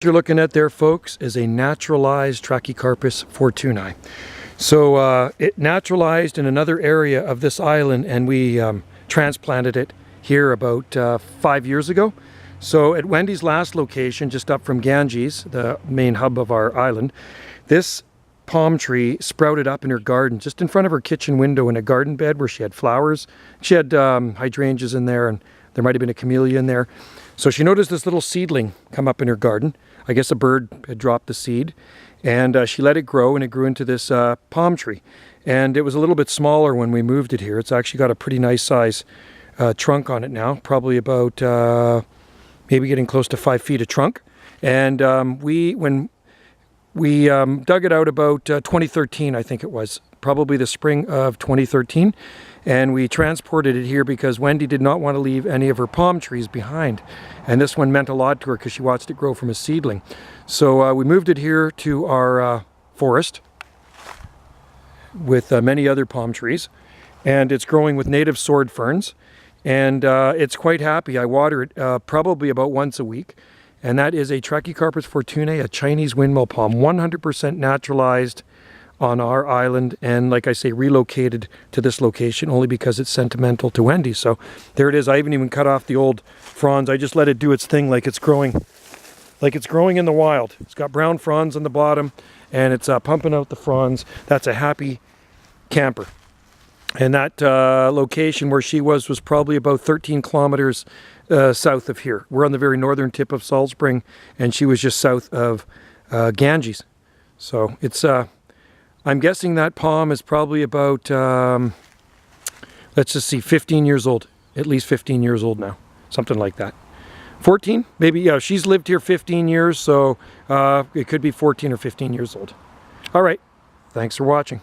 You're looking at there, folks, is a naturalized Trachycarpus fortunei. So it naturalized in another area of this island, and we transplanted it here about 5 years ago. So at Wendy's last location, just up from Ganges, the main hub of our island, this palm tree sprouted up in her garden, just in front of her kitchen window in a garden bed where she had flowers. She had hydrangeas in there, and there might have been a camellia in there. So she noticed this little seedling come up in her garden. I guess a bird had dropped the seed, and she let it grow, and it grew into this palm tree. And it was a little bit smaller when we moved it here. It's actually got a pretty nice size trunk on it now, probably about maybe getting close to 5 feet of trunk. And when we dug it out about 2013, I think it was, probably the spring of 2013. And we transported it here because Wendy did not want to leave any of her palm trees behind. And this one meant a lot to her because she watched it grow from a seedling. So we moved it here to our forest with many other palm trees. And it's growing with native sword ferns. And it's quite happy. I water it probably about once a week. And that is a Trachycarpus fortunei, a Chinese windmill palm, 100% naturalized on our island, and like I say, relocated to this location only because it's sentimental to Wendy. So there it is. I haven't even cut off the old fronds. I just let it do its thing like it's growing in the wild. It's got brown fronds on the bottom, and it's pumping out the fronds. That's a happy camper. And that location where she was probably about 13 kilometers south of here. We're on the very northern tip of Salt Spring, and she was just south of Ganges. So it's, I'm guessing that palm is probably about, let's just see, 15 years old. At least 15 years old now. Something like that. 14? Maybe, yeah, she's lived here 15 years, so it could be 14 or 15 years old. All right, thanks for watching.